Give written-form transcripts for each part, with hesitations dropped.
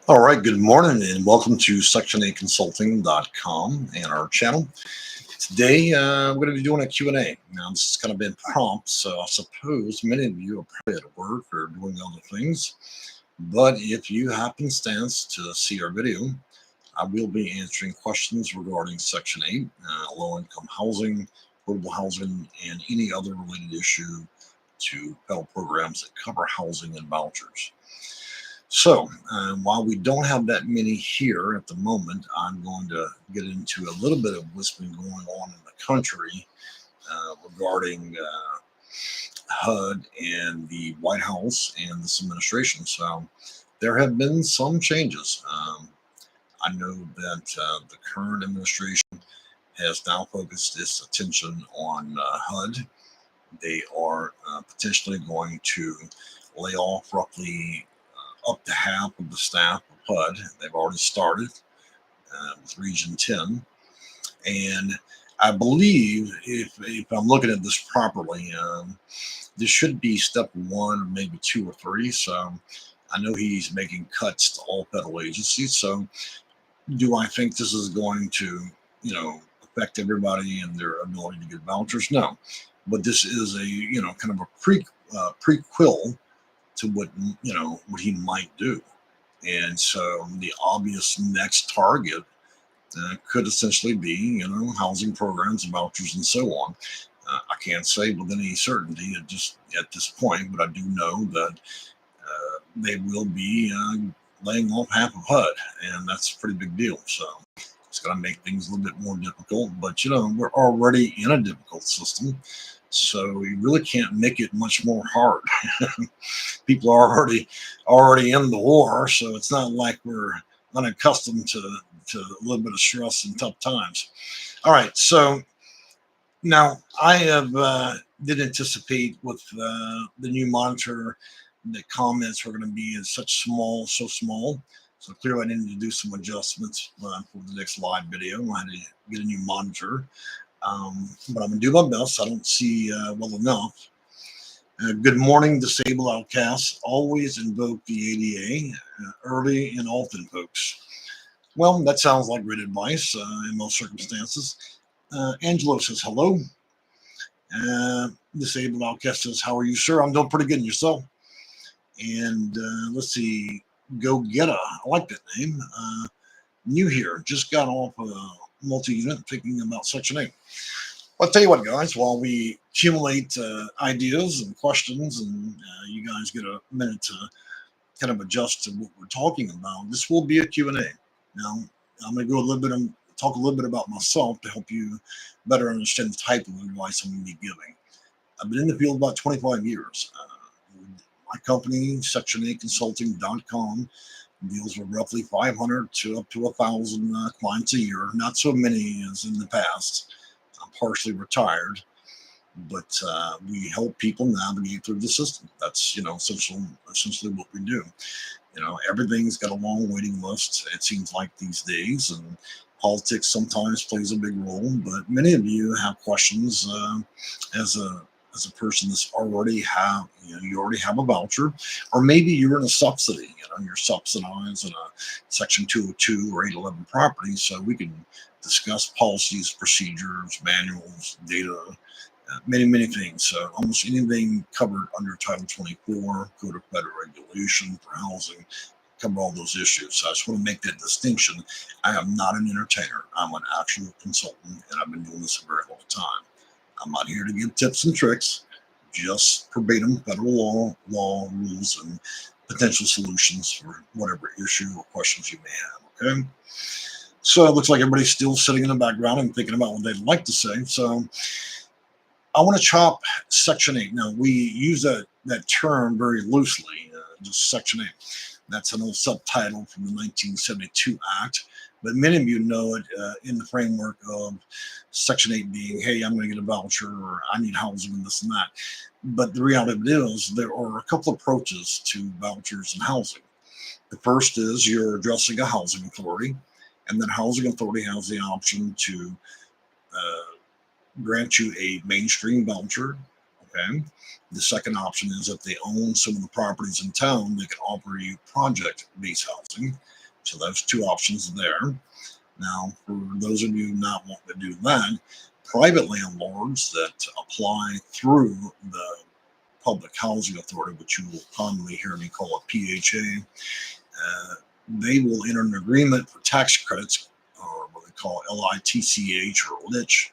All right, good morning and welcome to section8consulting.com and our channel. Today, we're going to be doing a Q&A. Now, this has kind of been prompt, so I suppose many of you are probably at work or doing other things. But if you happenstance to see our video, I will be answering questions regarding Section 8, low-income housing, affordable housing, and any other related issue to federal programs that cover housing and vouchers. So, while we don't have that many here at the moment, I'm going to get into a little bit of what's been going on in the country regarding HUD and the White House and this administration. So, there have been some changes. I know that the current administration has now focused its attention on HUD. They are potentially going to lay off roughly up to half of the staff of HUD. They've already started with Region 10. And I believe, if I'm looking at this properly, this should be step one, or maybe two or three. So I know he's making cuts to all federal agencies. So do I think this is going to, affect everybody and their ability to get vouchers? No. But this is a, kind of a prequel to what he might do. And so the obvious next target could essentially be, housing programs, vouchers, and so on. I can't say with any certainty at this point, but I do know that they will be laying off half of HUD, and that's a pretty big deal. So it's going to make things a little bit more difficult. But we're already in a difficult system, so you really can't make it much more hard. People are already in the war, so it's not like we're unaccustomed to a little bit of stress and tough times. All right, so now I have did anticipate with the new monitor that comments were going to be so small. So clearly, I needed to do some adjustments for the next live video. I had to get a new monitor, but I'm going to do my best. I don't see well enough. Good morning, disabled outcasts. Always invoke the ADA early and often, folks. Well, that sounds like great advice in most circumstances. Angelo says hello. Disabled outcast says, how are you, sir? I'm doing pretty good. And yourself? And let's see. Go Getta. I like that name. New here. Just got off a multi-unit thinking about Section 8. I'll tell you what, guys, while we accumulate ideas and questions and you guys get a minute to kind of adjust to what we're talking about, this will be a Q&A. Now, I'm going to talk a little bit about myself to help you better understand the type of advice I'm going to be giving. I've been in the field about 25 years. My company, section8consulting.com, deals with roughly 500 to up to 1,000 clients a year. Not so many as in the past. I'm partially retired, but we help people navigate through the system. That's essentially what we do. Everything's got a long waiting list, it seems like these days, and politics sometimes plays a big role. But many of you have questions as a person that's already you already have a voucher, or maybe you're in a subsidy. You're subsidized in a Section 202 or 811 property, so we can discuss policies, procedures, manuals, data, many things. So almost anything covered under Title 24, Code of Federal Regulation for housing, cover all those issues. So I just want to make that distinction. I am not an entertainer. I'm an actual consultant, and I've been doing this a very long time. I'm not here to give tips and tricks, just verbatim federal law rules and potential solutions for whatever issue or questions you may have. Okay. So it looks like everybody's still sitting in the background and thinking about what they'd like to say. So I want to chop Section 8. Now, we use that term very loosely, just Section 8. That's an old subtitle from the 1972 Act. But many of you know it in the framework of Section 8 being, hey, I'm going to get a voucher, or I need housing and this and that. But the reality of it is there are a couple approaches to vouchers and housing. The first is you're addressing a housing authority, and then housing authority has the option to grant you a mainstream voucher, Okay. The second option is if they own some of the properties in town, they can offer you project-based housing. So there's two options there. Now, for those of you not wanting to do that, private landlords that apply through the Public Housing Authority, which you will commonly hear me call a PHA, they will enter an agreement for tax credits, or what they call LITCH or LITCH.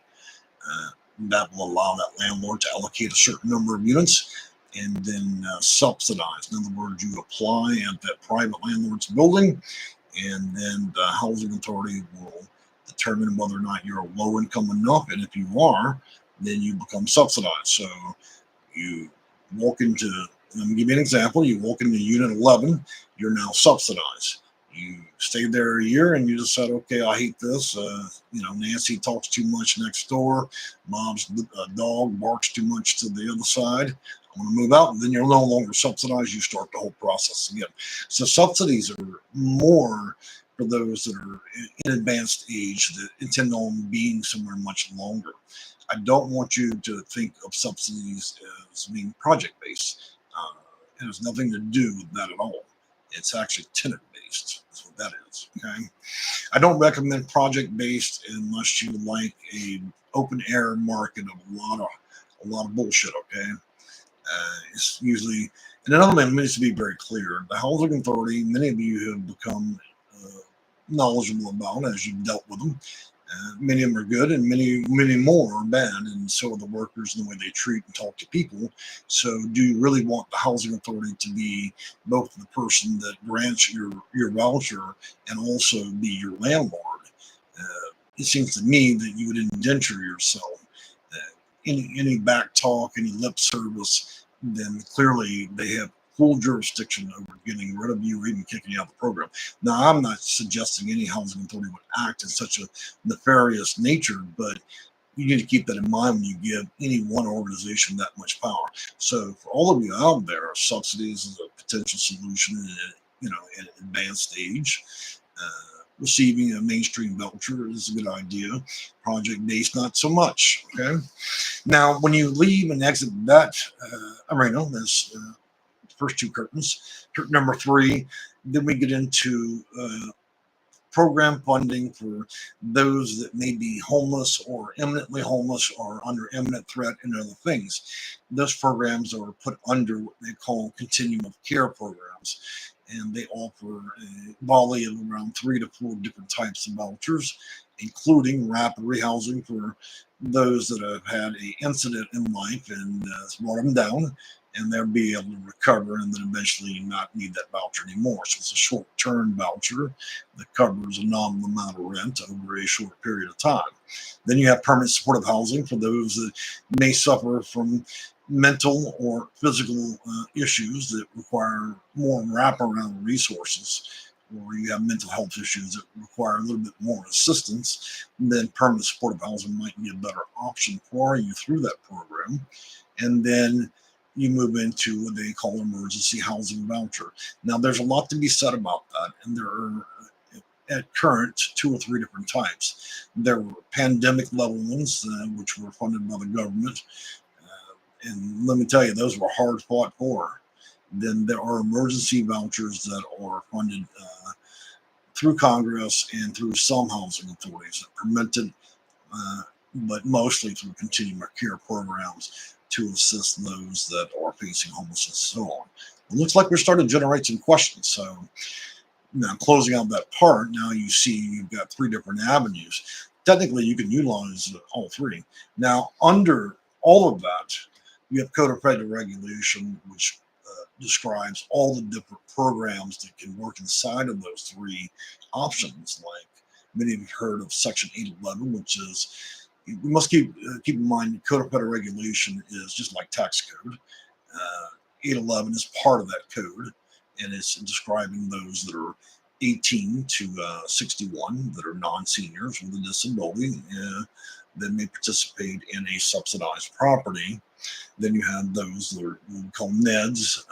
That will allow that landlord to allocate a certain number of units and then subsidize. In other words, you apply at that private landlord's building, and then the housing authority will determine whether or not you're low income enough. And if you are, then you become subsidized. So you walk into, let me give you an example. You walk into unit 11, you're now subsidized. You stayed there a year and you just said, okay, I hate this. Nancy talks too much next door. Mom's dog barks too much to the other side. I want to move out. And then you're no longer subsidized. You start the whole process again. So subsidies are more for those that are in advanced age that intend on being somewhere much longer. I don't want you to think of subsidies as being project-based. It has nothing to do with that at all. It's actually tenant-based. That's what that is. Okay. I don't recommend project-based unless you like a open-air market of a lot of bullshit. Okay. It's usually, and another thing needs to be very clear. The housing authority, many of you have become knowledgeable about as you've dealt with them. Many of them are good, and many more are bad, and so are the workers and the way they treat and talk to people. So, do you really want the housing authority to be both the person that grants your voucher and also be your landlord? It seems to me that you would indenture yourself. Any back talk, any lip service, then clearly they have full jurisdiction over getting rid of you or even kicking you out of the program. Now, I'm not suggesting any housing authority would act in such a nefarious nature, but you need to keep that in mind when you give any one organization that much power. So, for all of you out there, subsidies is a potential solution in advanced age. Receiving a mainstream voucher is a good idea. Project-based, not so much. Okay. Now, when you leave and exit that arena, there's first two curtains. Curtain number 3, then we get into program funding for those that may be homeless or imminently homeless or under imminent threat and other things. Those programs are put under what they call continuum of care programs, and they offer a volley of around 3 to 4 different types of vouchers, including rapid rehousing for those that have had an incident in life and it's brought them down, and they'll be able to recover and then eventually not need that voucher anymore. So it's a short-term voucher that covers a nominal amount of rent over a short period of time. Then you have permanent supportive housing for those that may suffer from mental or physical issues that require more wraparound resources, or you have mental health issues that require a little bit more assistance, then permanent supportive housing might be a better option for you through that program. And then you move into what they call emergency housing voucher. Now, there's a lot to be said about that, and there are at current 2 or 3 different types. There were pandemic level ones, which were funded by the government. And let me tell you, those were hard fought for. Then there are emergency vouchers that are funded through Congress and through some housing authorities that permitted, but mostly through continuum of care programs to assist those that are facing homelessness and so on. It looks like we're starting to generate some questions. So now closing out that part, now you see you've got 3 different avenues. Technically, you can utilize all 3. Now, under all of that, you have Code of Federal Regulation, which describes all the different programs that can work inside of those 3 options. Like many of you have heard of Section 811, which is, we must keep in mind, Code of Federal Regulation is just like tax code. 811 is part of that code, and it's describing those that are 18 to 61 that are non-seniors with a disability that may participate in a subsidized property. Then you have those that are called NEDs,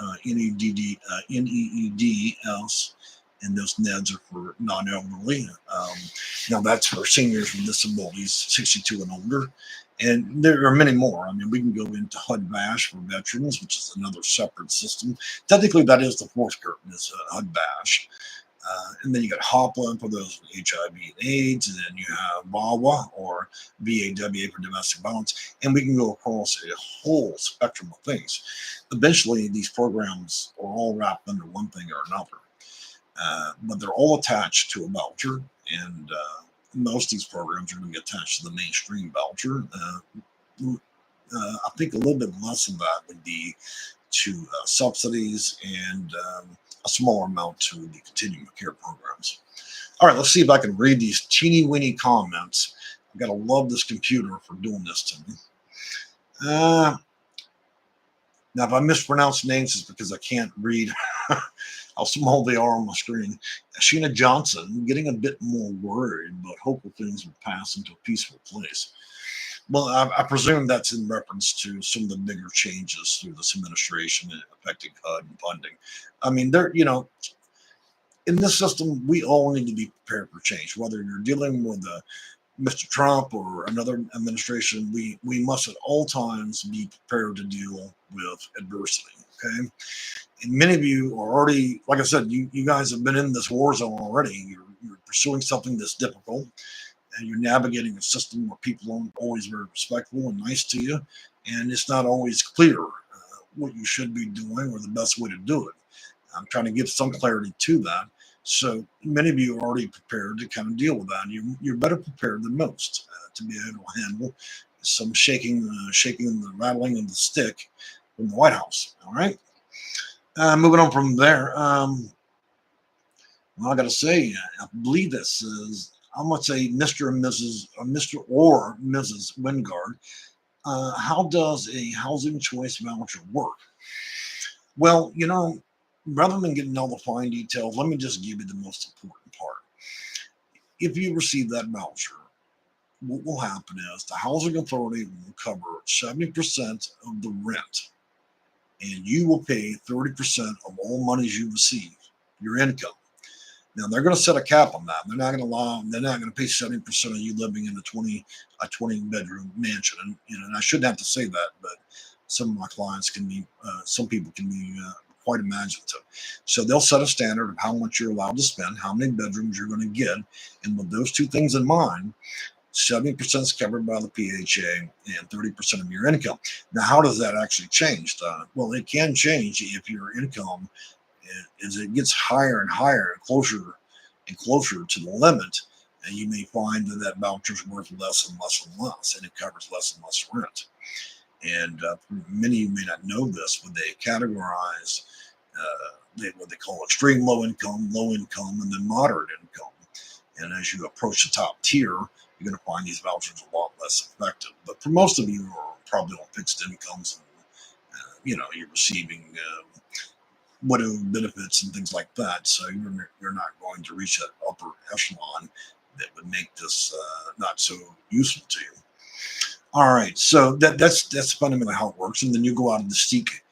NEEDS, and those NEDs are for non-elderly. Now that's for seniors with disabilities, 62 and older. And there are many more. I mean, we can go into HUD-VASH for veterans, which is another separate system. Technically, that is the fourth curtain, is HUD-VASH. And then you got HOPLA for those with HIV and AIDS, and then you have VAWA or VAWA for domestic violence, and we can go across a whole spectrum of things. Eventually, these programs are all wrapped under one thing or another, but they're all attached to a voucher, and most of these programs are going to be attached to the mainstream voucher. I think a little bit less of that would be to subsidies, and a smaller amount to the continuum of care programs. All right, let's see if I can read these teeny weeny comments. I've got to love this computer for doing this to me. Now, if I mispronounce names, it's because I can't read how small they are on my screen. Sheena Johnson, getting a bit more worried, but hopeful things will pass into a peaceful place. Well, I presume that's in reference to some of the bigger changes through this administration affecting HUD and funding. I mean, in this system, we all need to be prepared for change. Whether you're dealing with Mr. Trump or another administration, we must at all times be prepared to deal with adversity. Okay, and many of you are already, like I said, you guys have been in this war zone already. You're pursuing something that's difficult, and you're navigating a system where people aren't always very respectful and nice to you, and it's not always clear what you should be doing or the best way to do it. I'm trying to give some clarity to that. So many of you are already prepared to kind of deal with that. And you're better prepared than most to be able to handle some shaking and the rattling of the stick from the White House. All right. Moving on from there. Well, I got to say, I believe this is, I'm going to say Mr. and Mrs. or Mr. or Mrs. Wingard. How does a housing choice voucher work? Well, rather than getting all the fine details, let me just give you the most important part. If you receive that voucher, what will happen is the housing authority will cover 70% of the rent, and you will pay 30% of all monies you receive, your income. Now they're going to set a cap on that. They're not going to pay 70% of you living in a 20 bedroom mansion. And I shouldn't have to say that, but some of my clients some people can be quite imaginative. So they'll set a standard of how much you're allowed to spend, how many bedrooms you're going to get. And with those two things in mind, 70% is covered by the PHA and 30% of your income. Now, how does that actually change? Well, it can change if your income, as it gets higher and higher and closer to the limit, and you may find that voucher is worth less and less and less, and it covers less and less rent. And many of you may not know this, but they categorize what they call extreme low income, and then moderate income. And as you approach the top tier, you're going to find these vouchers a lot less effective. But for most of you who are probably on fixed incomes, and you're receiving widow benefits and things like that, so you're not going to reach that upper echelon that would make this not so useful to you. All right, so that's fundamentally how it works, and then you go out and seek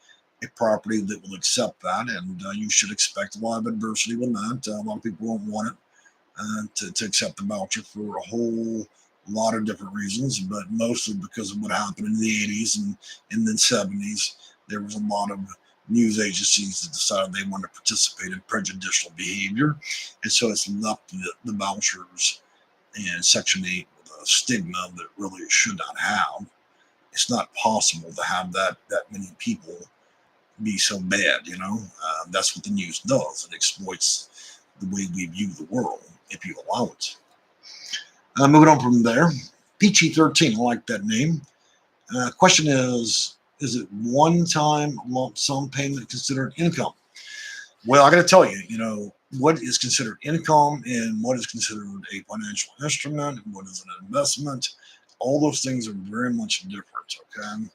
a property that will accept that, and you should expect a lot of adversity with that. A lot of people won't want it to accept the voucher for a whole lot of different reasons, but mostly because of what happened in the 80s and then 70s. There was a lot of news agencies that decided they wanted to participate in prejudicial behavior, and so it's left the vouchers and Section 8 with a stigma that really it should not have. It's not possible to have that many people be so bad, that's what the news does. It exploits the way we view the world if you allow it. Moving on from there, Peachy 13, I like that name. Question is it one-time lump sum payment considered income? Well, I got to tell you, what is considered income and what is considered a financial instrument and what is an investment, all those things are very much different, okay?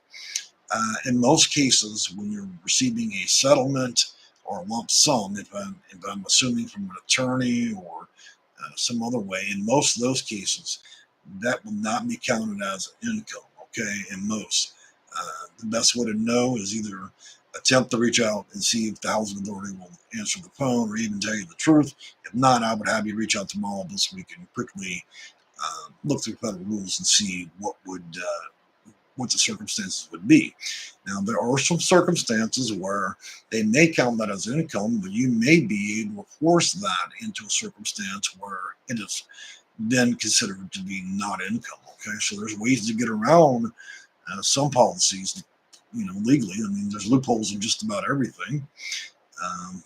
In most cases, when you're receiving a settlement or a lump sum, if I'm assuming from an attorney or some other way, in most of those cases, that will not be counted as income, okay, in most. The best way to know is either attempt to reach out and see if the housing authority will answer the phone or even tell you the truth. If not, I would have you reach out to my office so we can quickly look through federal rules and see what the circumstances would be. Now, there are some circumstances where they may count that as income, but you may be able to force that into a circumstance where it is then considered to be not income. Okay, so there's ways to get around some policies, legally. I mean, there's loopholes in just about everything.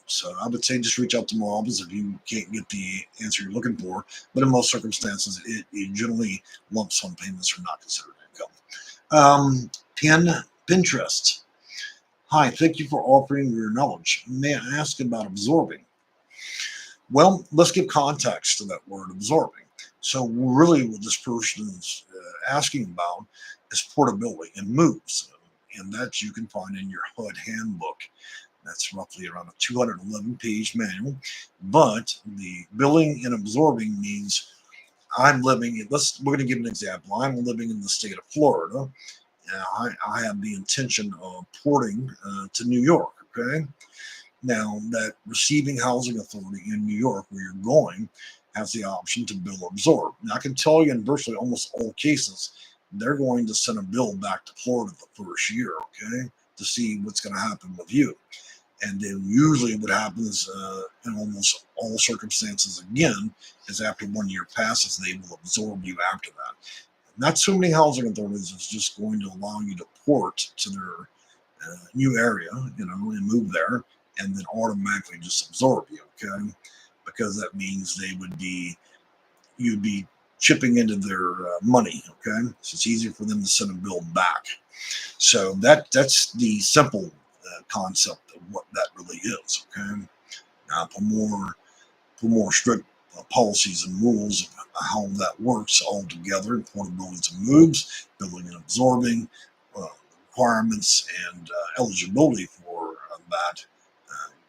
So I would say just reach out to my office if you can't get the answer you're looking for. But in most circumstances, it generally lump sum payments are not considered income. Pinterest. Hi, thank you for offering your knowledge. May I ask about absorbing? Well, let's give context to that word absorbing. So, really, what this person is asking about is portability and moves. And that you can find in your HUD handbook. That's roughly around a 211-page manual. But the billing and absorbing means we're going to give an example. I'm living in the state of Florida. I have the intention of porting to New York. Okay. Now, that receiving housing authority in New York, where you're going, has the option to bill or absorb. Now, I can tell you in virtually almost all cases, they're going to send a bill back to Florida the first year, okay, to see what's going to happen with you. And then usually what happens in almost all circumstances, again, is after 1 year passes, they will absorb you after that. Not so many housing authorities is just going to allow you to port to their new area, and move there, and then automatically just absorb you, okay? Because that means you'd be chipping into their money, okay? So it's easier for them to send a bill back. So that's the simple concept of what that really is, okay? Now, for more strict policies and rules of how that works all together, portability and moves, billing and absorbing, requirements and eligibility for that,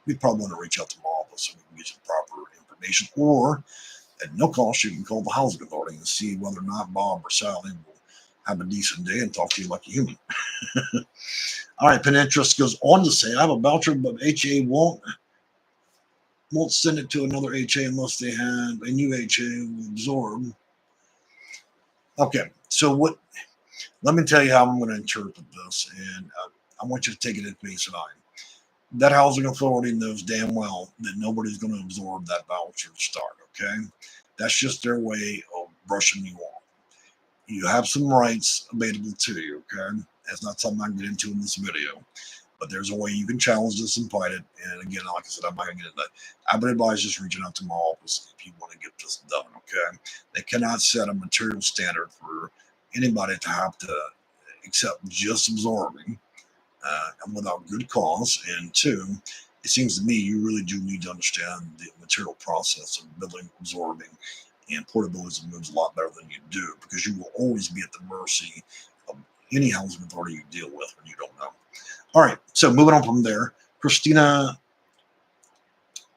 we probably want to reach out to my office so we can get you the proper information. Or at no cost, you can call the housing authority and see whether or not Bob or Sally will have a decent day and talk to you like a human. All right, Pinterest goes on to say, I have a voucher, but HA won't send it to another HA unless they have a new HA will absorb. Okay, so let me tell you how I'm going to interpret this, and I want you to take it at face value. That housing authority knows damn well that nobody's going to absorb that voucher to start, okay? That's just their way of brushing you off. You have some rights available to you, okay? That's not something I can get into in this video. But there's a way you can challenge this and fight it. And again, like I said, I'm not going to get into that. I would advise just reaching out to my office if you want to get this done, okay? They cannot set a material standard for anybody to have to accept just absorbing and without good cause. And two, it seems to me you really do need to understand the material process of billing, absorbing, and portability moves a lot better than you do, because you will always be at the mercy of any housing authority you deal with when you don't know. All right, so moving on from there, Christina,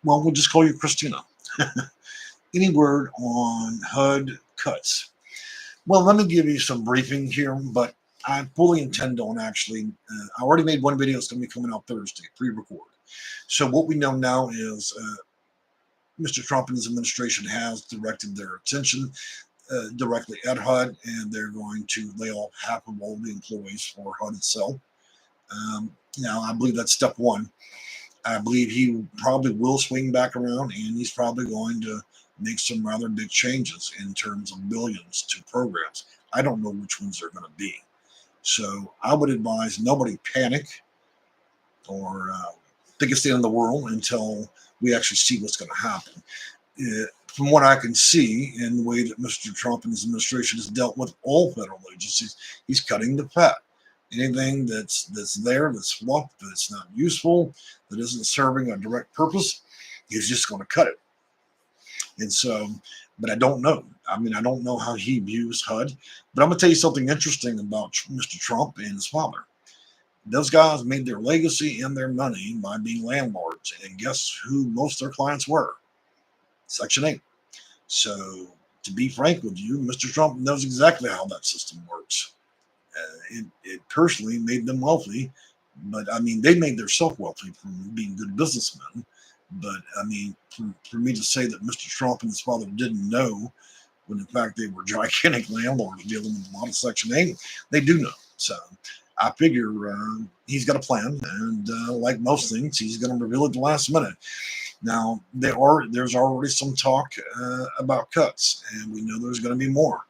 well, we'll just call you Christina. Any word on HUD cuts? Well, let me give you some briefing here, but I fully intend on actually, I already made one video that's going to be coming out Thursday, pre-record. So what we know now is Mr. Trump and his administration has directed their attention directly at HUD, and they're going to lay off half of all the employees for HUD itself. Now, I believe that's step one. I believe he probably will swing back around, and he's probably going to make some rather big changes in terms of billions to programs. I don't know which ones they're going to be. So I would advise nobody panic or think a stand in the world until we actually see what's going to happen. From what I can see, in the way that Mr. Trump and his administration has dealt with all federal agencies, he's cutting the fat. Anything that's there, that's fluff, that's not useful, that isn't serving a direct purpose, he's just going to cut it. And so, but I don't know. I mean, I don't know how he views HUD. But I'm going to tell you something interesting about Mr. Trump and his father. Those guys made their legacy and their money by being landlords. And guess who most of their clients were? Section 8. So, to be frank with you, Mr. Trump knows exactly how that system works. It personally made them wealthy But I mean, they made themselves wealthy from being good businessmen. But I mean, for me to say that Mr. Trump and his father didn't know, when in fact they were gigantic landlords dealing with a lot of Section 8, they do know. So I figure he's got a plan, and like most things, he's going to reveal it at the last minute. Now there's already some talk about cuts, and we know there's going to be more.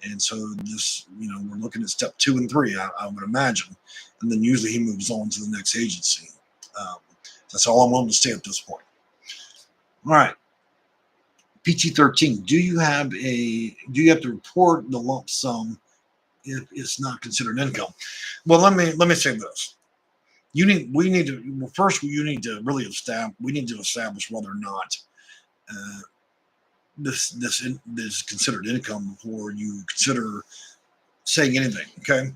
And so this, we're looking at step 2 and 3, I would imagine, and then usually he moves on to the next agency. Um, that's all I'm willing to say at this point. All right. PT-13. Do you have to report the lump sum if it's not considered income? Well, let me say this. You need to really establish whether or not uh, this is considered income before you consider saying anything. Okay,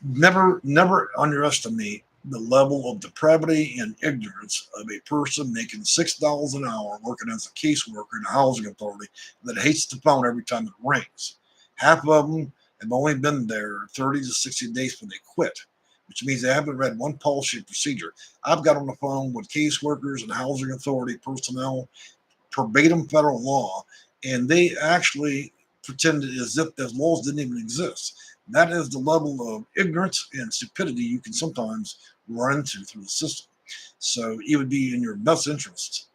never underestimate the level of depravity and ignorance of a person making $6 an hour working as a caseworker in a housing authority that hates the phone every time it rings. Half of them have only been there 30 to 60 days when they quit, which means they haven't read one policy or procedure. I've got on the phone with caseworkers and housing authority personnel, verbatim federal law, and they actually pretended as if those laws didn't even exist. That is the level of ignorance and stupidity you can sometimes run into through the system. So it would be in your best interest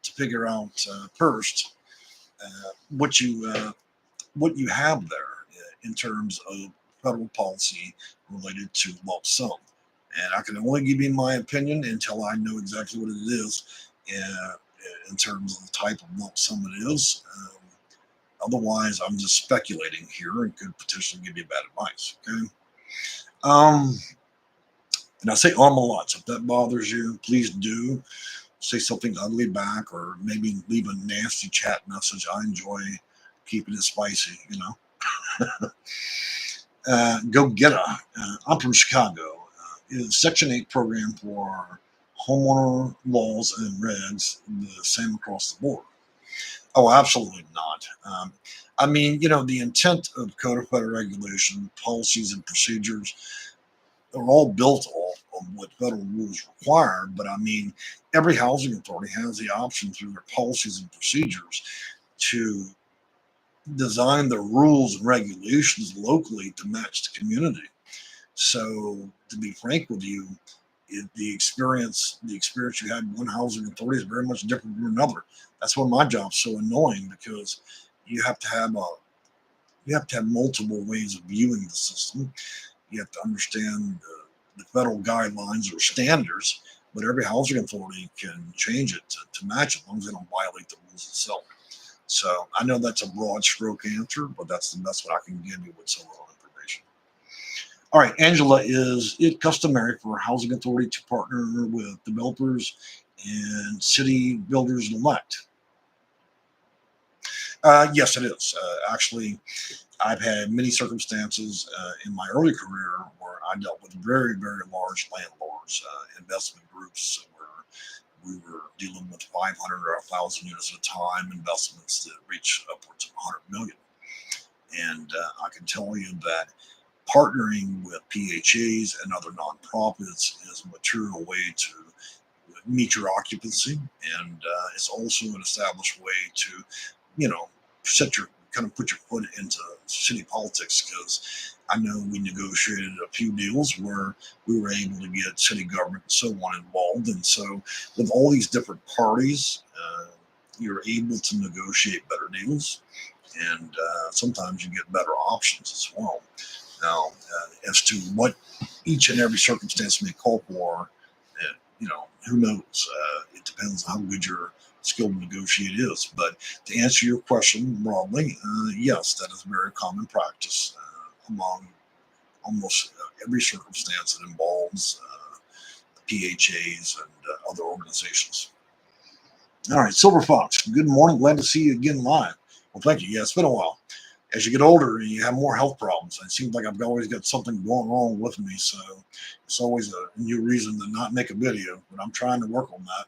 to figure out first what you have there in terms of federal policy related to lump sum. And I can only give you my opinion until I know exactly what it is in terms of the type of lump sum it is. Otherwise, I'm just speculating here and could potentially give you bad advice. Okay. And I say a lot. So if that bothers you, please do say something ugly back, or maybe leave a nasty chat message. I enjoy keeping it spicy, Go Get a. I'm from Chicago. Is Section 8 program for homeowner laws and regs the same across the board? Oh, absolutely not. I mean, the intent of Code of Federal Regulation, policies, and procedures are all built off of what federal rules require. But I mean, every housing authority has the option through their policies and procedures to design the rules and regulations locally to match the community. So, to be frank with you, the experience you had in one housing authority is very much different from another. That's why my job's so annoying, because you have to have multiple ways of viewing the system. You have to understand the federal guidelines or standards, but every housing authority can change it to match it as long as they don't violate the rules itself. So I know that's a broad stroke answer, but that's the best what I can give you with so little information. All right, Angela, is it customary for a housing authority to partner with developers and city builders elect? Yes, it is. Actually, I've had many circumstances in my early career where I dealt with very, very large landlords, investment groups where we were dealing with 500 or 1,000 units at a time, investments that reach upwards of 100 million. And I can tell you that partnering with PHAs and other nonprofits is a material way to meet your occupancy, and it's also an established way to, put your foot into city politics, because I know we negotiated a few deals where we were able to get city government and so on involved. And so with all these different parties, you're able to negotiate better deals, and sometimes you get better options as well. Now, as to what each and every circumstance may call for, who knows? It depends on how good your skill to negotiate is. But to answer your question broadly, yes, that is a very common practice among almost every circumstance that involves PHAs and other organizations. All right, Silver Fox, good morning. Glad to see you again live. Well, thank you. Yeah, it's been a while. As you get older, you have more health problems. It seems like I've always got something going wrong with me. So it's always a new reason to not make a video, but I'm trying to work on that.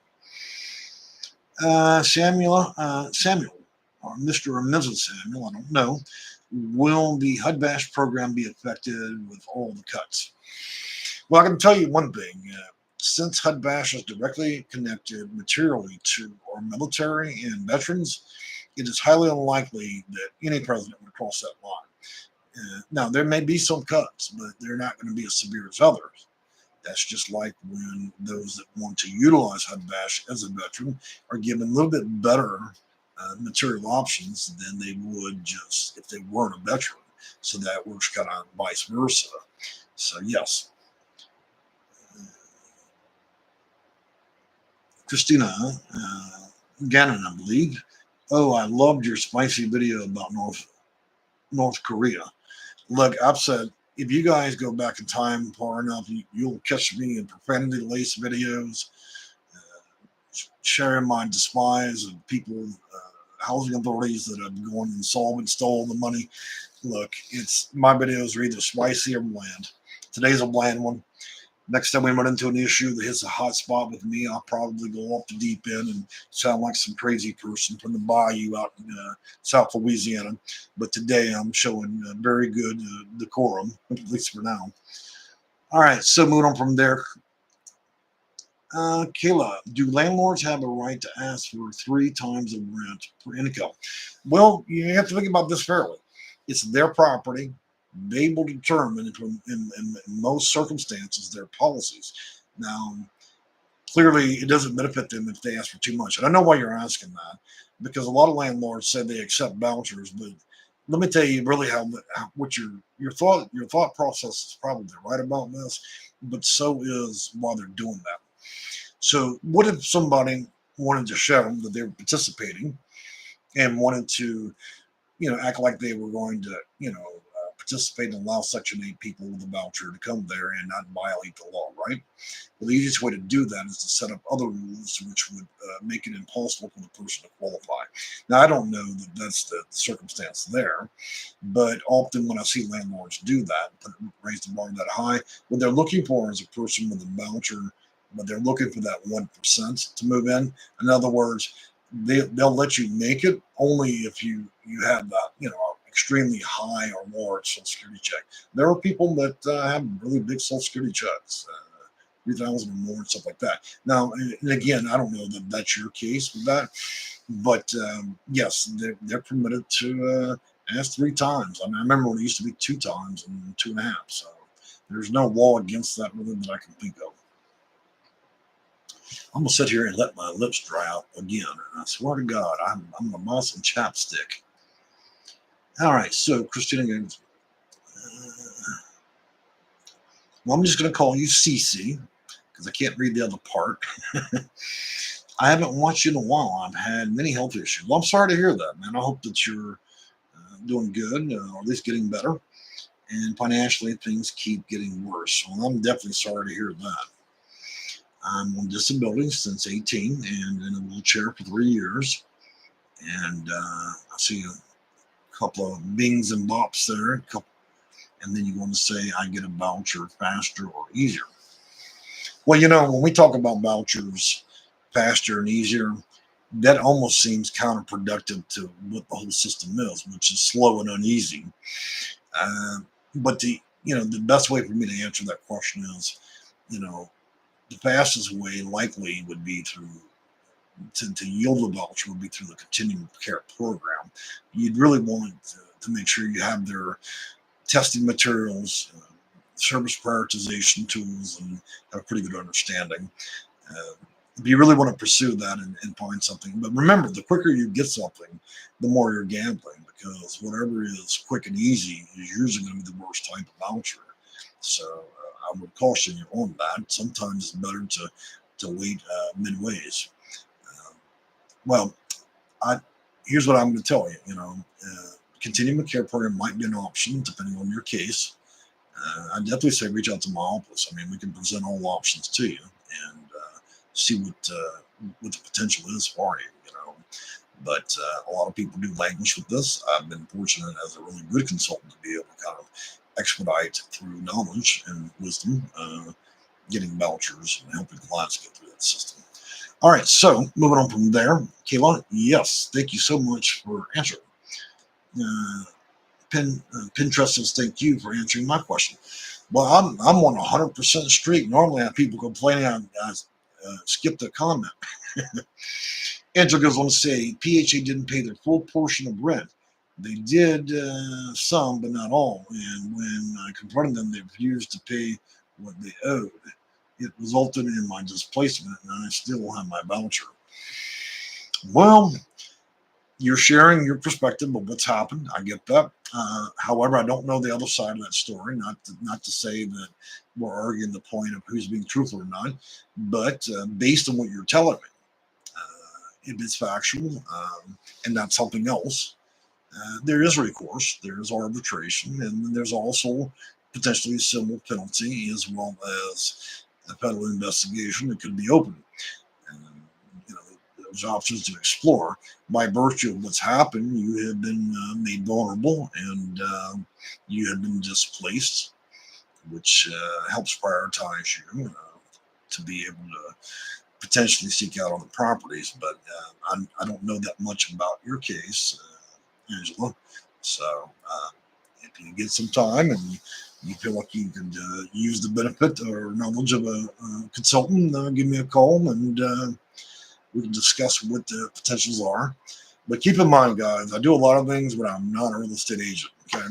Samuel, or Mr. or Mrs. Samuel, I don't know. Will the HUD Bash program be affected with all the cuts? Well, I can tell you one thing. Since HUD Bash is directly connected materially to our military and veterans, it is highly unlikely that any president would cross that line. Now, there may be some cuts, but they're not going to be as severe as others. That's just like when those that want to utilize HUD Bash as a veteran are given a little bit better material options than they would just if they weren't a veteran. So that works kind of vice versa. So, yes, Christina Gannon, I believe. Oh, I loved your spicy video about North Korea. Look, I've said if you guys go back in time far enough, you'll catch me in profanity laced videos, sharing my despise of people, housing authorities that have gone insolvent, stole the money. Look, it's my videos are either spicy or bland. Today's a bland one. Next time we run into an issue that hits a hot spot with me, I'll probably go off the deep end and sound like some crazy person from the bayou out in South Louisiana. But today I'm showing very good decorum, at least for now. All right, so moving on from there. Kayla, do landlords have a right to ask for 3 times the rent per income? Well, you have to think about this fairly. It's their property. They will determine in most circumstances their policies. Now, clearly, it doesn't benefit them if they ask for too much. And I know why you're asking that, because a lot of landlords say they accept vouchers, but let me tell you really how what your thought process is probably right about this, but so is why they're doing that. So, what if somebody wanted to show that they were participating and wanted to, act like they were going to, participate and allow Section 8 people with a voucher to come there and not violate the law, right? Well, the easiest way to do that is to set up other rules which would make it impossible for the person to qualify. Now, I don't know that that's the circumstance there, but often when I see landlords do that, raise the bar that high, what they're looking for is a person with a voucher, but they're looking for that 1% to move in. In other words, they'll let you make it only if you have that, extremely high or large Social Security check. There are people that have really big Social Security checks, 3,000 or more and stuff like that. Now, and again, I don't know that that's your case with that, but yes, they're permitted to ask 3 times. I mean, I remember when it used to be 2 times and 2.5. So there's no law against that really that I can think of. I'm gonna sit here and let my lips dry out again. And I swear to God, I'm gonna buy some chapstick. All right, so Christina goes, well, I'm just gonna call you Cece because I can't read the other part. I haven't watched you in a while. I've had many health issues. Well, I'm sorry to hear that, man. I hope that you're doing good, or at least getting better. And financially, things keep getting worse. Well, I'm definitely sorry to hear that. I'm on disability since 18 and in a wheelchair for 3 years. And I see a couple of bings and bops there. And then you want to say I get a voucher faster or easier. Well, when we talk about vouchers faster and easier, that almost seems counterproductive to what the whole system is, which is slow and uneasy. Uh, but the best way for me to answer that question is, the fastest way likely would be through to yield the voucher would be through the continuum care program. You'd really want to make sure you have their testing materials, service prioritization tools, and have a pretty good understanding. If you really want to pursue that and find something, but remember, the quicker you get something, the more you're gambling, because whatever is quick and easy is usually going to be the worst type of voucher. So I would caution you on that. Sometimes it's better to wait midways. Well, I here's what I'm going to tell you. Continuum of care program might be an option depending on your case. I definitely say reach out to my office. I mean, we can present all options to you and see what the potential is for you. But a lot of people do languish with this. I've been fortunate as a really good consultant to be able to kind of expedite through knowledge and wisdom, getting vouchers and helping clients get through that system. All right, so moving on from there, Kayla, yes, thank you so much for answering. Pinterest says thank you for answering my question. Well, I'm on 100% streak. Normally, I have people complaining I skipped a comment. Angela goes on to say PHA didn't pay their full portion of rent. They did some, but not all. And when I confronted them, they refused to pay what they owed. It resulted in my displacement, and I still have my voucher. Well, you're sharing your perspective of what's happened. I get that. However, I don't know the other side of that story. Not to say that we're arguing the point of who's being truthful or not, but based on what you're telling me, if it's factual and not something else, there is recourse, there is arbitration, and there's also potentially a civil penalty as well as a federal investigation that could be open. And, you know, there's options to explore. By virtue of what's happened, you have been made vulnerable and you have been displaced, which helps prioritize you to be able to potentially seek out other properties. But I don't know that much about your case, Angela. So if you get some time and you feel like you could use the benefit or knowledge of a consultant, give me a call and we can discuss what the potentials are. But keep in mind, guys, I do a lot of things, but I'm not a real estate agent. Okay,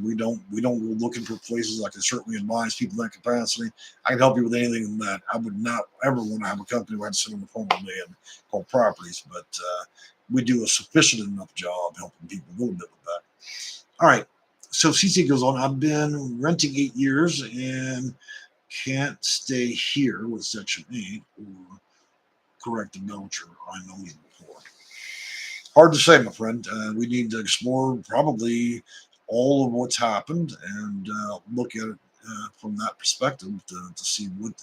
we don't go looking for places. I can certainly advise people in that capacity. I can help you with anything that I would not ever want to have a company where I'd sit on the phone all day and call properties. But we do a sufficient enough job helping people a little bit with that. All right. So CC goes on. I've been renting 8 years and can't stay here with Section 8 or correct the voucher I know you before. Hard to say, my friend. We need to explore probably all of what's happened and look at it from that perspective to see what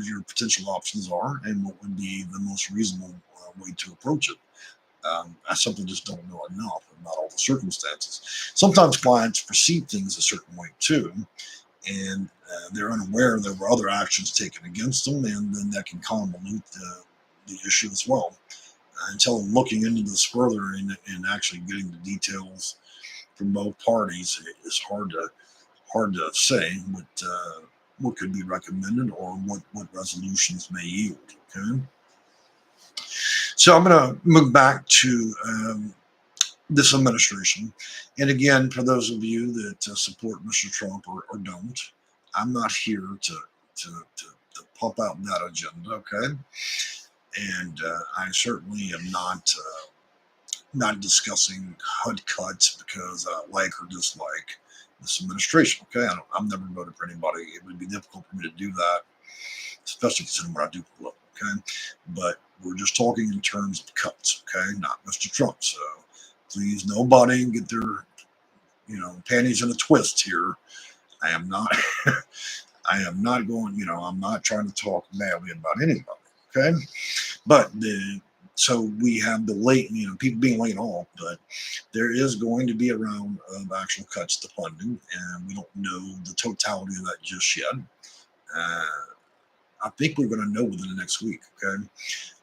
your potential options are and what would be the most reasonable way to approach it. I simply just don't know enough about all the circumstances. Sometimes clients perceive things a certain way too, and they're unaware there were other actions taken against them, and then that can convolute the issue as well. Until looking into this further and actually getting the details from both parties, it's hard to say what could be recommended or what resolutions may yield. Okay, so I'm going to move back to this administration, and again, for those of you that support Mr. Trump or don't, I'm not here to pump out that agenda. Okay, and I certainly am not discussing HUD cuts because I like or dislike this administration. Okay, I've never voted for anybody. It would be difficult for me to do that, especially considering what I do for a living. Okay, but we're just talking in terms of cuts. Okay, not Mr. Trump. So please, nobody get their panties in a twist here. I am not. I am not going. I'm not trying to talk badly about anybody. Okay, but so we have the late, people being laid off, but there is going to be a round of actual cuts to funding, and we don't know the totality of that just yet. I think we're going to know within the next week. Okay,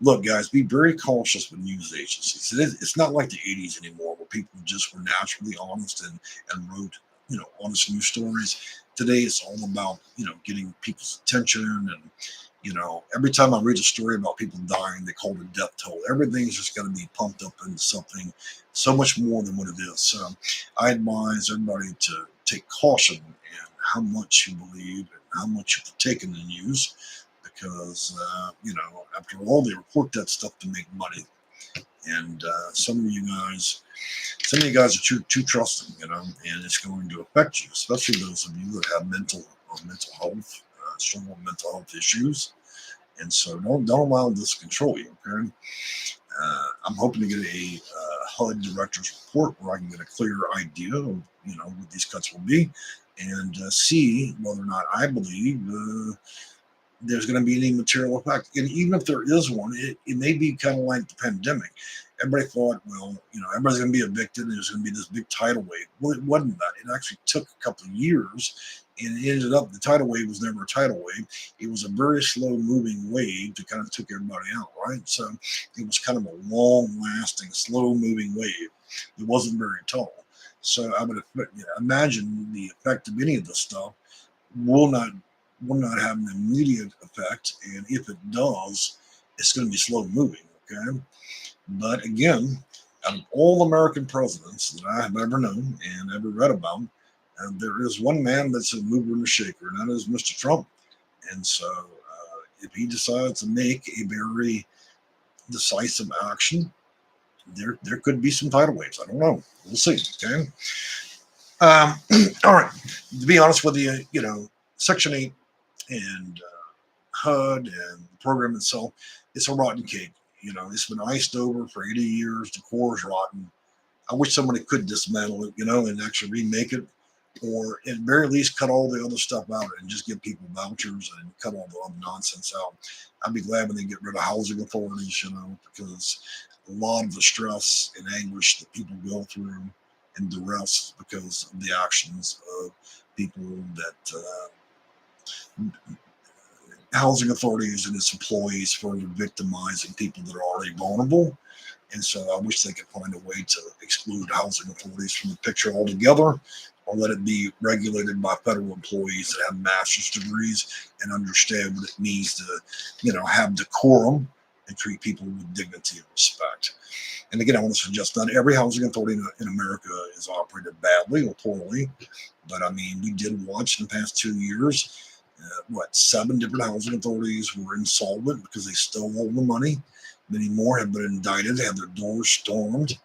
look, guys, be very cautious with news agencies. It's not like the '80s anymore, where people just were naturally honest and wrote, honest news stories. Today, it's all about getting people's attention and every time I read a story about people dying, they call it a death toll. Everything's just going to be pumped up into something so much more than what it is. So I advise everybody to take caution in how much you believe and how much you partake in the news, because after all, they report that stuff to make money. And some of you guys are too trusting, and it's going to affect you, especially those of you that have mental health, struggle with mental health issues. And so don't allow this to control you. Okay, I'm hoping to get a HUD director's report where I can get a clear idea of what these cuts will be, and see whether or not I believe there's going to be any material effect. And even if there is one, it may be kind of like the pandemic. Everybody thought, well, everybody's going to be evicted and there's going to be this big tidal wave. Well, it wasn't that. It actually took a couple of years, and it ended up, the tidal wave was never a tidal wave. It was a very slow moving wave that kind of took everybody out, right? So it was kind of a long lasting, slow moving wave. It wasn't very tall. So I would imagine the effect of any of this stuff will not have an immediate effect, and if it does, it's going to be slow moving. Okay, but again, out of all American presidents that I have ever known and ever read about, there is one man that's a mover and a shaker, and that is Mr. Trump. And so, if he decides to make a very decisive action, there could be some tidal waves. I don't know. We'll see. Okay. Um, all right. To be honest with you, Section 8 and HUD and the program itself, it's a rotten cake. It's been iced over for 80 years. The core is rotten. I wish somebody could dismantle it, and actually remake it, or at very least cut all the other stuff out and just give people vouchers and cut all the other nonsense out. I'd be glad when they get rid of housing authorities, because a lot of the stress and anguish that people go through and duress because of the actions of people that housing authorities and its employees further victimizing people that are already vulnerable. And so I wish they could find a way to exclude housing authorities from the picture altogether, or let it be regulated by federal employees that have master's degrees and understand what it means to, have decorum and treat people with dignity and respect. And again, I want to suggest not every housing authority in America is operated badly or poorly, but I mean, we did watch in the past 2 years, 7 different housing authorities were insolvent because they stole all the money. Many more have been indicted, had their doors stormed,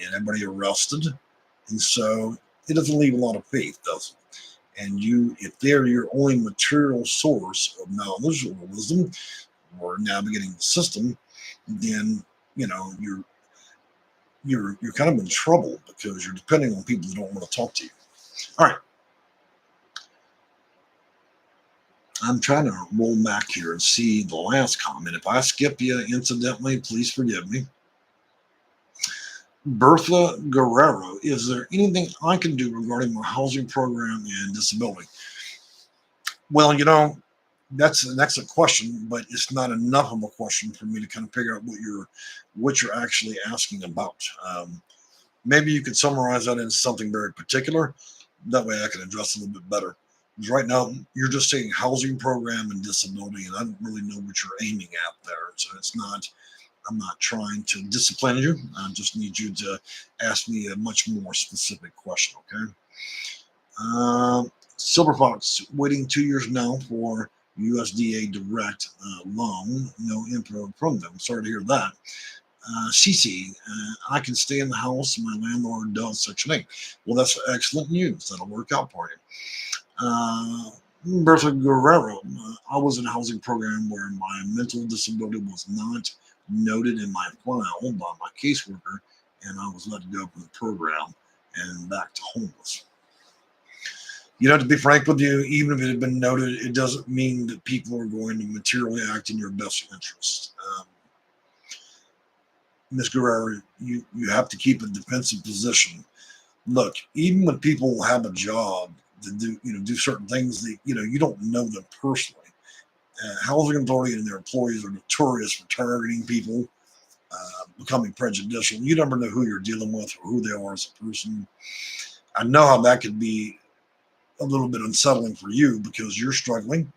and everybody arrested. And so it doesn't leave a lot of faith, does it? And if they're your only material source of knowledge or wisdom or navigating the system, then you're kind of in trouble because you're depending on people that don't want to talk to you. All right. I'm trying to roll back here and see the last comment. If I skip you incidentally, please forgive me. Bertha Guerrero, is there anything I can do regarding my housing program and disability? Well, that's an excellent question, but it's not enough of a question for me to kind of figure out what you're actually asking about. Maybe you could summarize that into something very particular. That way I can address it a little bit better. Because right now, you're just saying housing program and disability, and I don't really know what you're aiming at there. So I'm not trying to discipline you. I just need you to ask me a much more specific question, okay? Silver Fox, waiting 2 years now for USDA direct loan. No info from them. Sorry to hear that. CC, I can stay in the house. My landlord does Section 8. Well, that's excellent news. That'll work out for you. Bertha Guerrero, I was in a housing program where my mental disability was not noted in my file by my caseworker, and I was let go from the program and back to homeless. To be frank with you, even if it had been noted, it doesn't mean that people are going to materially act in your best interest. Ms. Guerrero, you have to keep a defensive position. Look, even when people have a job to do certain things that you don't know them personally. Housing authority and their employees are notorious for targeting people, becoming prejudicial. You never know who you're dealing with or who they are as a person. I know how that could be a little bit unsettling for you because you're struggling,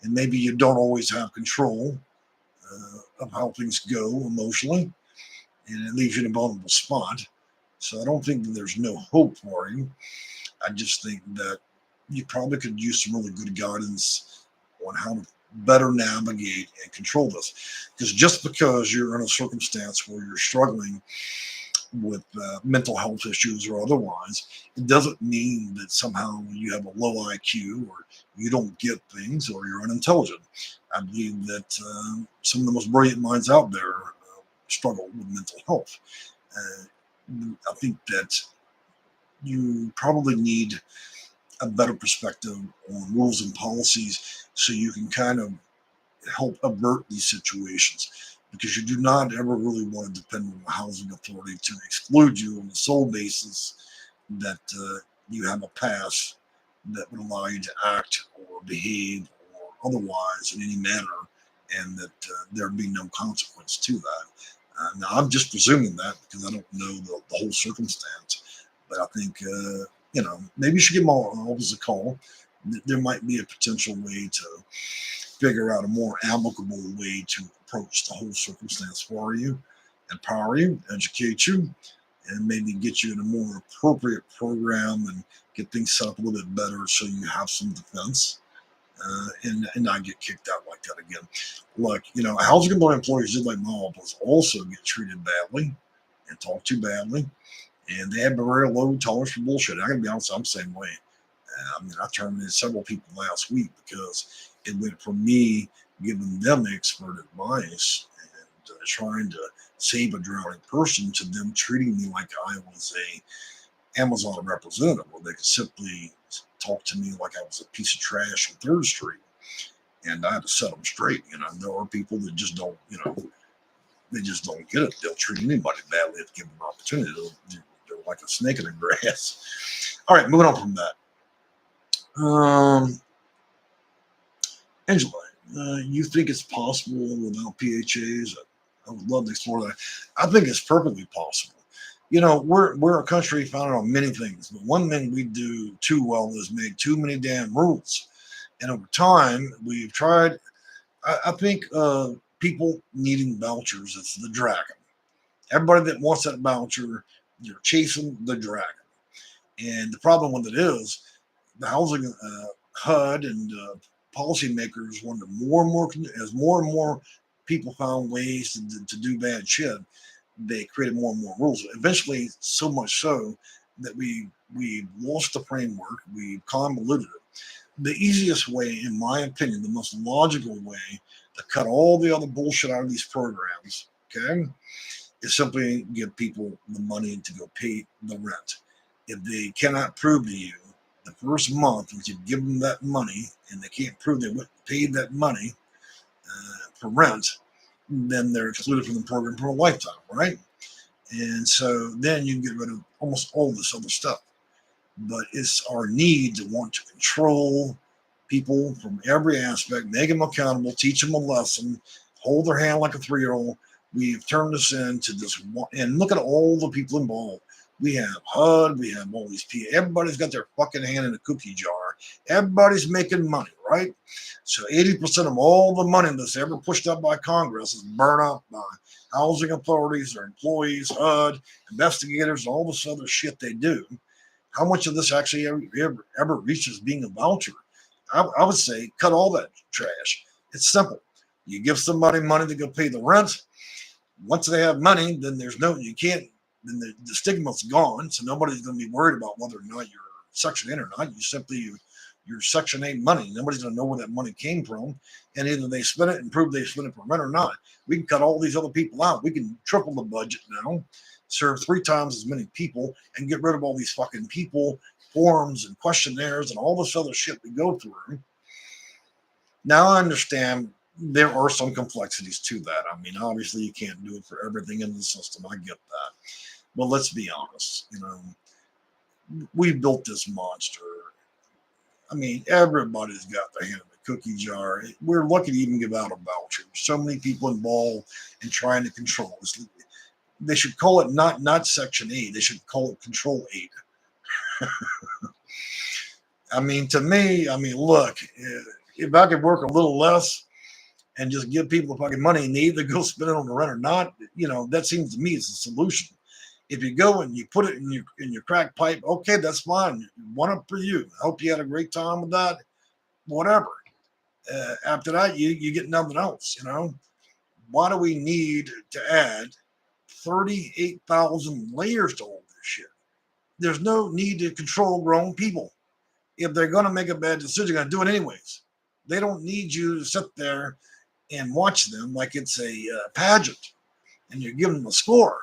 and maybe you don't always have control of how things go emotionally, and it leaves you in a vulnerable spot. So I don't think that there's no hope for you. I just think that you probably could use some really good guidance on how to better navigate and control this. Because just because you're in a circumstance where you're struggling with mental health issues or otherwise, it doesn't mean that somehow you have a low IQ or you don't get things or you're unintelligent. I believe that some of the most brilliant minds out there struggle with mental health. I think that you probably need a better perspective on rules and policies so you can kind of help avert these situations, because you do not ever really want to depend on the housing authority to exclude you on the sole basis that you have a pass that would allow you to act or behave or otherwise in any manner, and that there be no consequence to that. Now, I'm just presuming that because I don't know the whole circumstance, but I think, maybe you should give my office a call there might be a potential way to figure out a more amicable way to approach the whole circumstance for you, empower you, educate you, and maybe get you in a more appropriate program and get things set up a little bit better so you have some defense, and not get kicked out like that again. Look, housing authority employees, just like my office, also get treated badly and talked to badly, and they have a very low tolerance for bullshit. I gotta be honest, I'm the same way. I terminated several people last week because it went from me giving them expert advice and trying to save a drowning person to them treating me like I was a Amazon representative, where they could simply talk to me like I was a piece of trash on Third Street, and I had to set them straight. There are people that just don't, they just don't get it. They'll treat anybody badly if given an opportunity. They're like a snake in the grass. All right, moving on from that. Angela, you think it's possible without PHAs? I would love to explore that. I think it's perfectly possible. We're a country founded on many things, but one thing we do too well is make too many damn rules. And over time, we've tried. I think people needing vouchers is the dragon. Everybody that wants that voucher, you're chasing the dragon. And the problem with it is the housing HUD and policymakers wanted more and more, as more and more people found ways to do bad shit, they created more and more rules. Eventually, so much so that we lost the framework, we convoluted it. The easiest way, in my opinion, the most logical way to cut all the other bullshit out of these programs, okay, is simply give people the money to go pay the rent. If they cannot prove to you the first month that you give them that money and they can't prove they went and paid that money for rent, then they're excluded from the program for a lifetime, right? And so then you get rid of almost all this other stuff. But it's our need to want to control people from every aspect, make them accountable, teach them a lesson, hold their hand like a 3-year-old. We've turned this into this, and look at all the people involved. We have HUD, we have all these people. Everybody's got their fucking hand in a cookie jar. Everybody's making money, right? So 80% of all the money that's ever pushed up by Congress is burned up by housing authorities, their employees, HUD, investigators, all this other shit they do. How much of this actually ever reaches being a voucher? I would say cut all that trash. It's simple. You give somebody money to go pay the rent. Once they have money, then then the stigma's gone. So nobody's going to be worried about whether or not you're Section 8 or not. You're Section 8 money. Nobody's going to know where that money came from. And either they spend it and prove they spent it for rent or not. We can cut all these other people out. We can triple the budget now, serve 3 times as many people, and get rid of all these fucking people, forms and questionnaires and all this other shit we go through. Now I understand there are some complexities to that. I mean, obviously you can't do it for everything in the system. I get that. But let's be honest, we built this monster. I mean, everybody's got their hand in the cookie jar. We're lucky to even give out a voucher. There's so many people involved in trying to control this. They should call it not Section 8. They should call it Control 8. I mean, to me, look, if I could work a little less and just give people the fucking money and they either go spend it on the rent or not, that seems to me is a solution. If you go and you put it in your crack pipe, okay, that's fine. One up for you. I hope you had a great time with that. Whatever. After that, you get nothing else. Why do we need to add 38,000 layers to all this shit? There's no need to control grown people. If they're going to make a bad decision, they're going to do it anyways. They don't need you to sit there and watch them like it's a pageant and you're giving them a score.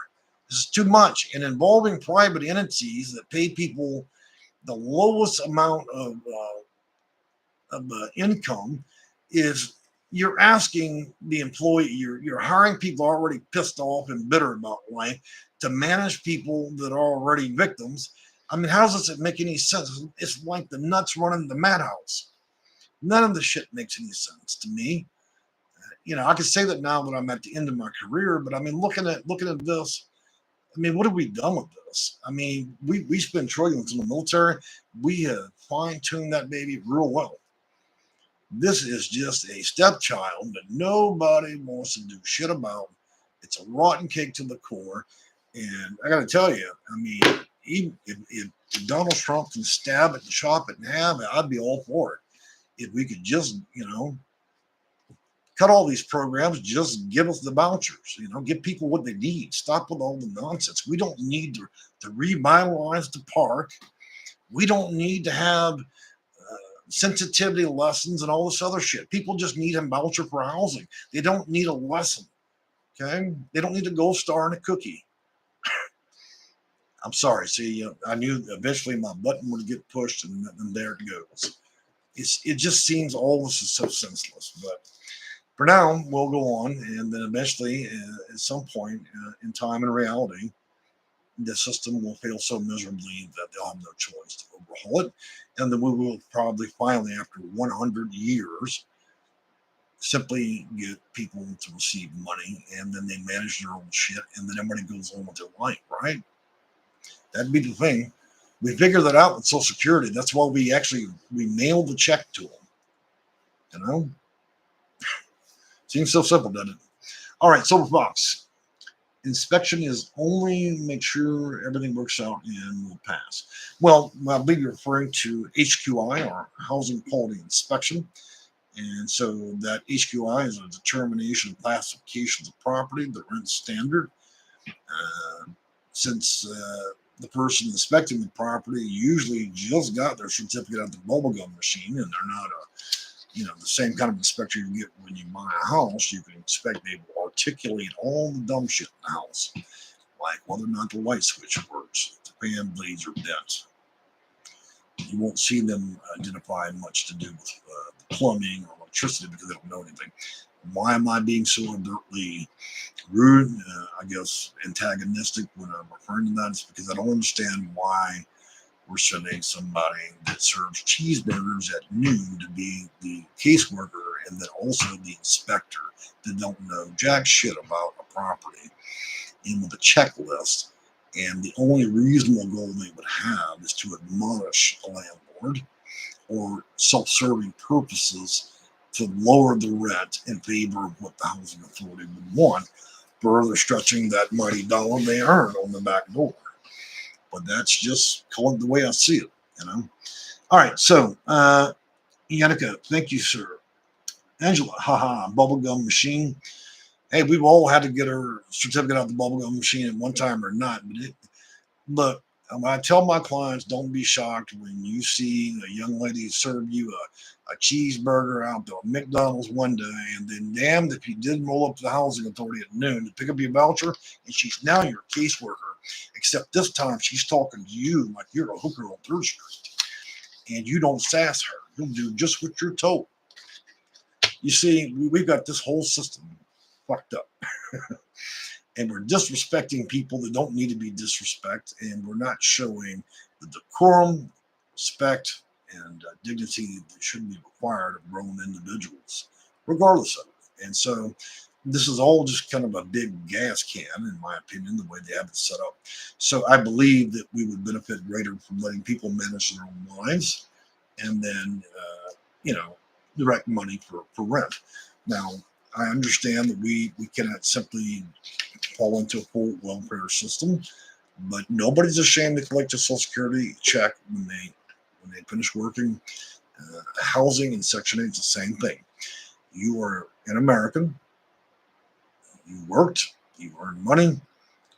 This is too much. And involving private entities that pay people the lowest amount of income is you're asking the employee, you're hiring people already pissed off and bitter about life to manage people that are already victims. I mean, how does it make any sense? It's like the nuts running the madhouse. None of the shit makes any sense to me. I can say that now that I'm at the end of my career, but I mean, looking at this, I mean, what have we done with this? I mean, we spend trillions in the military. We have fine tuned that baby real well. This is just a stepchild that nobody wants to do shit about. It's a rotten cake to the core. And I got to tell you, I mean, even if Donald Trump can stab it and chop it in half, I'd be all for it. If we could just, cut all these programs, just give us the vouchers, give people what they need. Stop with all the nonsense. We don't need to revitalize the park. We don't need to have sensitivity lessons and all this other shit. People just need a voucher for housing. They don't need a lesson. Okay. They don't need a gold star and a cookie. I'm sorry. See, I knew eventually my button would get pushed and there it goes. It just seems all this is so senseless, but for now, we'll go on, and then eventually, at some point in time and reality, the system will fail so miserably that they'll have no choice to overhaul it, and then we will probably finally, after 100 years, simply get people to receive money, and then they manage their own shit, and then everybody goes on with their life, right? That'd be the thing. We figured that out with Social Security. That's why we mailed the check to them. You know, seems so simple, doesn't it? All right, Silver Fox. Inspection is only make sure everything works out and will pass. Well, I believe you're referring to HQI, or Housing Quality Inspection. And so that HQI is a determination of classifications of property, the rent standard. Since the person inspecting the property usually just got their certificate out the bubblegum machine, and they're not the same kind of inspector you get when you buy a house. You can expect they will articulate all the dumb shit in the house, like whether or not the light switch works, if the fan blades are bent. You won't see them identify much to do with plumbing or electricity because they don't know anything. Why am I being so overtly rude? I guess antagonistic when I'm referring to that is because I don't understand why we're sending somebody that serves cheeseburgers at noon to be the caseworker and then also the inspector that don't know jack shit about a property in with a checklist. And the only reasonable goal they would have is to admonish a landlord or self-serving purposes to lower the rent in favor of what the housing authority would want, further stretching that mighty dollar they earn on the back door. But that's just the way I see it, All right, so Yannicka, thank you, sir. Angela, haha, bubblegum machine. Hey, we've all had to get our certificate out of the bubblegum machine at one time or not. But look, I tell my clients, don't be shocked when you see a young lady serve you a cheeseburger out the McDonald's one day, and then damned if you didn't roll up to the housing authority at noon to pick up your voucher, and she's now your caseworker. Except this time she's talking to you like you're a hooker on Third Street, and you don't sass her. You'll do just what you're told. You see, we've got this whole system fucked up. And we're disrespecting people that don't need to be disrespected, and we're not showing the decorum, respect, and dignity that should be required of grown individuals, regardless of it. And so this is all just kind of a big gas can, in my opinion, the way they have it set up. So I believe that we would benefit greater from letting people manage their own lives and then, direct money for rent. Now, I understand that we cannot simply fall into a full welfare system, but nobody's ashamed to collect a Social Security check when they finish working. Housing and Section 8 is the same thing. You are an American. You worked, you earned money,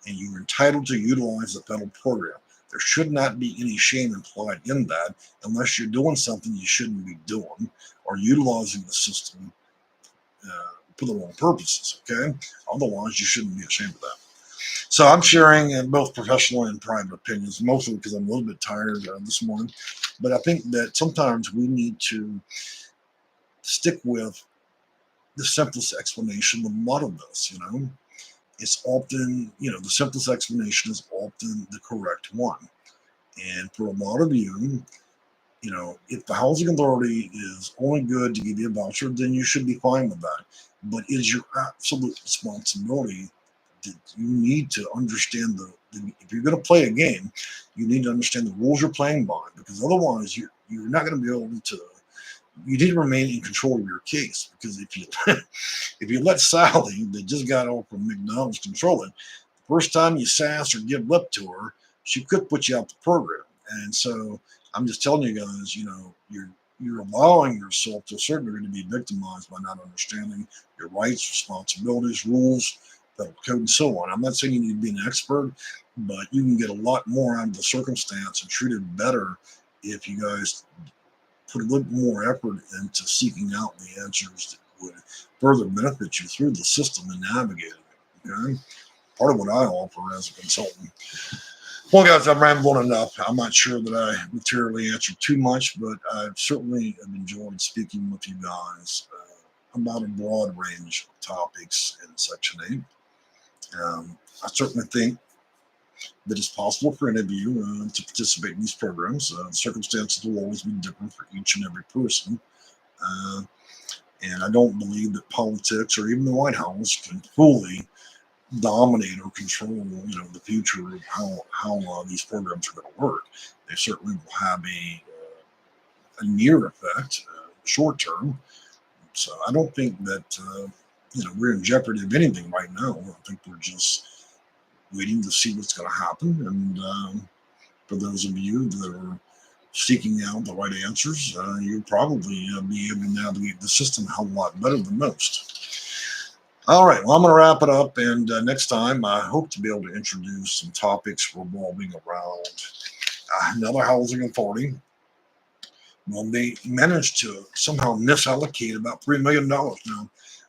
and you are entitled to utilize the federal program. There should not be any shame implied in that unless you're doing something you shouldn't be doing or utilizing the system for the wrong purposes, okay? Otherwise, you shouldn't be ashamed of that. So I'm sharing both professional and private opinions, mostly because I'm a little bit tired this morning. But I think that sometimes we need to stick with the simplest explanation of a lot of this, It's often, the simplest explanation is often the correct one. And for a lot of you, if the housing authority is only good to give you a voucher, then you should be fine with that. But it is your absolute responsibility that you need to understand if you're going to play a game, you need to understand the rules you're playing by, because otherwise you're not going to be able to. You need to remain in control of your case, because if you if you let Sally, that just got off from McDonald's, control it, the first time you sass or give lip to her, she could put you out the program. And so I'm just telling you guys, you're allowing yourself to a certain degree to be victimized by not understanding your rights, responsibilities, rules, federal code, and so on. I'm not saying you need to be an expert, but you can get a lot more out of the circumstance and treat it better if you guys put a little more effort into seeking out the answers that would further benefit you through the system and navigating it. Okay? Part of what I offer as a consultant. Well, guys, I've rambled enough. I'm not sure that I materially answered too much, but I've certainly enjoyed speaking with you guys about a broad range of topics in Section 8. I certainly think that it's possible for any of you to participate in these programs. Circumstances will always be different for each and every person. And I don't believe that politics or even the White House can fully dominate or control, the future of how these programs are going to work. They certainly will have a near effect, short term. So I don't think that we're in jeopardy of anything right now. I think we're just waiting to see what's going to happen. And for those of you that are seeking out the right answers, you'll probably be able to navigate the system a hell of a lot better than most. All right, well, I'm going to wrap it up, and next time I hope to be able to introduce some topics revolving around another housing authority. Well, they managed to somehow misallocate about $3 million. Now,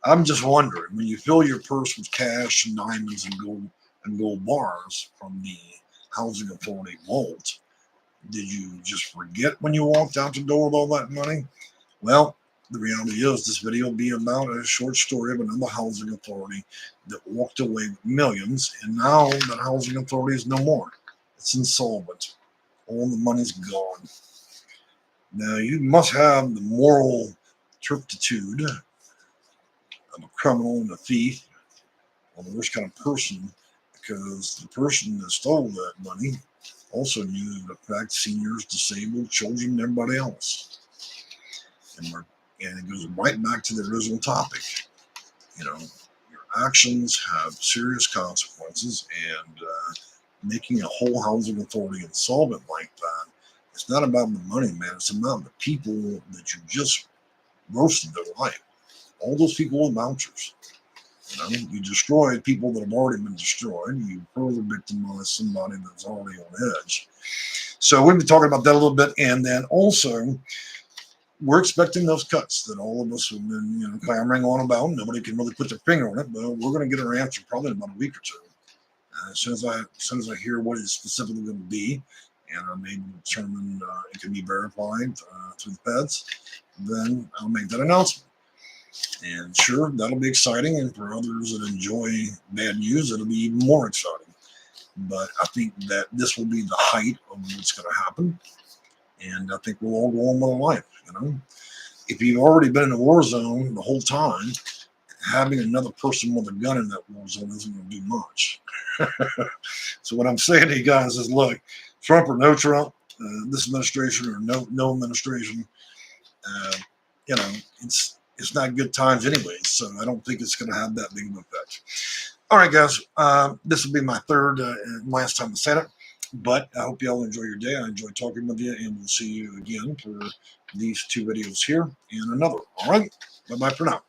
I'm just wondering, when you fill your purse with cash and diamonds and gold bars from the housing authority vault, did you just forget when you walked out the door with all that money? Well, the reality is this video will be about a short story of another housing authority that walked away with millions, and now that housing authority is no more. It's insolvent. All the money's gone. Now, you must have the moral turpitude of a criminal and a thief, or the worst kind of person, because the person that stole that money also knew it affected seniors, disabled, children, and everybody else. And it goes right back to the original topic. Your actions have serious consequences, and making a whole housing authority insolvent like that, it's not about the money, man. It's about the people that you just roasted their life. All those people with vouchers. You destroyed people that have already been destroyed. You further victimized somebody that's already on edge. So we've been talking about that a little bit, and then also, we're expecting those cuts that all of us have been, clamoring on about. Nobody can really put their finger on it, but we're going to get our answer probably in about a week or two. As soon as I hear what it's specifically going to be, and I'm able to determine it can be verified through the feds, then I'll make that announcement. And sure, that'll be exciting, and for others that enjoy bad news, it'll be even more exciting. But I think that this will be the height of what's going to happen, and I think we'll all go on with our life. If you've already been in a war zone the whole time, having another person with a gun in that war zone isn't going to do much. So what I'm saying to you guys is, look, Trump or no Trump, this administration or no administration, it's not good times anyways. So I don't think it's going to have that big of an effect. All right, guys, this will be my third and last time to say it. But I hope you all enjoy your day. I enjoy talking with you, and we'll see you again for these two videos here and another. All right, bye-bye for now.